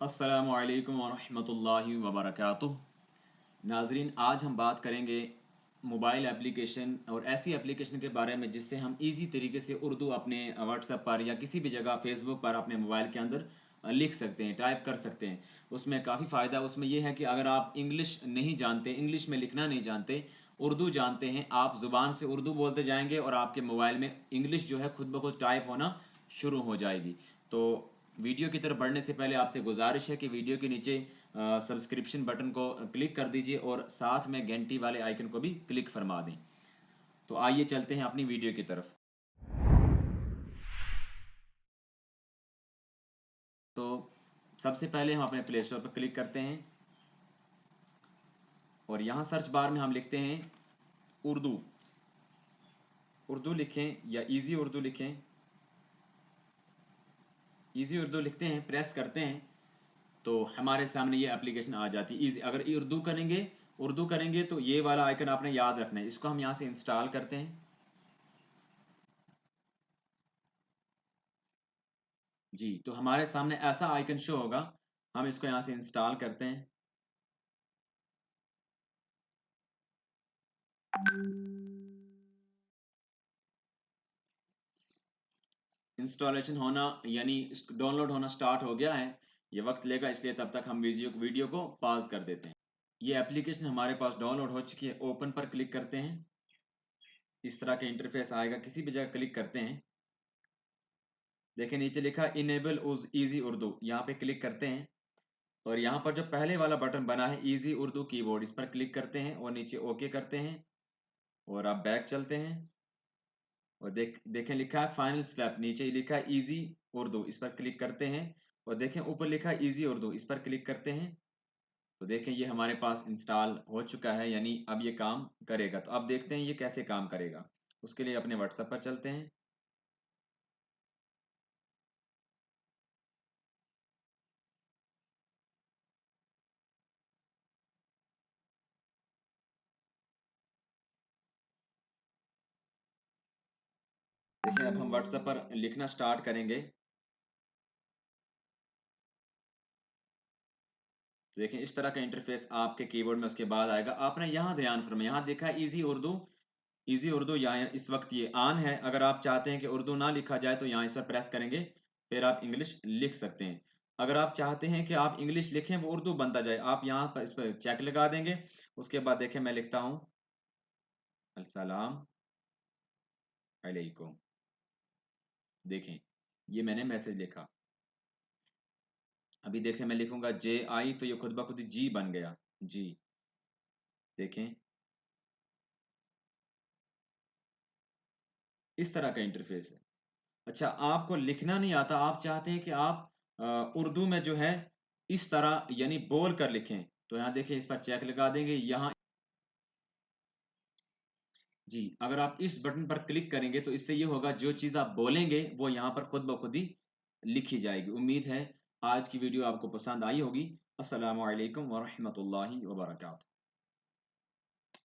अस्सलामु अलैकुम वरहमतुल्लाहि वबरकातुह। नाजरीन, आज हम बात करेंगे मोबाइल एप्लीकेशन और ऐसी एप्लीकेशन के बारे में जिससे हम इजी तरीके से उर्दू अपने व्हाट्सएप पर या किसी भी जगह फेसबुक पर अपने मोबाइल के अंदर लिख सकते हैं, टाइप कर सकते हैं। उसमें काफ़ी फ़ायदा उसमें यह है कि अगर आप इंग्लिश नहीं जानते, इंग्लिश में लिखना नहीं जानते, उर्दू जानते हैं, आप ज़ुबान से उर्दू बोलते जाएंगे और आपके मोबाइल में इंग्लिश जो है खुद ब खुद टाइप होना शुरू हो जाएगी। तो वीडियो की तरफ बढ़ने से पहले आपसे गुजारिश है कि वीडियो के नीचे सब्सक्रिप्शन बटन को क्लिक कर दीजिए और साथ में घंटी वाले आइकन को भी क्लिक फरमा दें। तो आइए चलते हैं अपनी वीडियो की तरफ। तो सबसे पहले हम अपने प्ले स्टोर पर क्लिक करते हैं और यहाँ सर्च बार में हम लिखते हैं उर्दू। उर्दू लिखें या इजी उर्दू लिखें। इजी उर्दू लिखते हैं, प्रेस करते हैं तो हमारे सामने ये एप्लीकेशन आ जाती है इजी। अगर उर्दू करेंगे तो ये वाला आइकन आपने याद रखना है। इसको हम यहाँ से इंस्टॉल करते हैं। जी, तो हमारे सामने ऐसा आइकन शो होगा। हम इसको यहाँ से इंस्टॉल करते हैं। इंस्टॉलेशन होना यानी डाउनलोड होना स्टार्ट हो गया है। ये वक्त लेगा, इसलिए तब तक हम वीडियो को पॉज कर देते हैं। ये एप्लीकेशन हमारे पास डाउनलोड हो चुकी है। ओपन पर क्लिक करते हैं। इस तरह का इंटरफेस आएगा, किसी भी जगह क्लिक करते हैं। देखिए नीचे लिखा इनेबल इजी उर्दू, यहाँ पे क्लिक करते हैं और यहाँ पर जो पहले वाला बटन बना है इजी उर्दू कीबोर्ड, इस पर क्लिक करते हैं और नीचे ओके करते हैं और आप बैक चलते हैं और देखें लिखा है फाइनल स्टेप, नीचे लिखा है इजी उर्दू, इस पर क्लिक करते हैं और देखें ऊपर लिखा है इजी उर्दू, इस पर क्लिक करते हैं तो देखें ये हमारे पास इंस्टॉल हो चुका है, यानी अब ये काम करेगा। तो अब देखते हैं ये कैसे काम करेगा। उसके लिए अपने व्हाट्सएप पर चलते हैं। देखिए अब हम व्हाट्सएप पर लिखना स्टार्ट करेंगे। तो देखें इस तरह का इंटरफेस आपके कीबोर्ड में उसके बाद आएगा। आपने यहाँ ध्यान फरमाएं, यहाँ देखा है इजी उर्दू। इजी उर्दू यहाँ इस वक्त ये ऑन है। अगर आप चाहते हैं कि उर्दू ना लिखा जाए तो यहाँ इस पर प्रेस करेंगे, फिर आप इंग्लिश लिख सकते हैं। अगर आप चाहते हैं कि आप इंग्लिश लिखें वो उर्दू बनता जाए, आप यहाँ पर इस पर चेक लगा देंगे। उसके बाद देखें मैं लिखता हूँ अस्सलाम अलैकुम। देखें ये मैंने मैसेज लिखा। अभी देखें मैं लिखूंगा जे आई तो ये खुद ब खुद जी बन गया। जी, देखें इस तरह का इंटरफेस है। अच्छा, आपको लिखना नहीं आता, आप चाहते हैं कि आप उर्दू में जो है इस तरह यानी बोल कर लिखें, तो यहाँ देखिए इस पर चेक लगा देंगे। यहाँ जी, अगर आप इस बटन पर क्लिक करेंगे तो इससे ये होगा जो चीज़ आप बोलेंगे वो यहाँ पर खुद ब खुद ही लिखी जाएगी। उम्मीद है आज की वीडियो आपको पसंद आई होगी। अस्सलामु अलैकुम वरहमतुल्लाहि वबरकातुहू।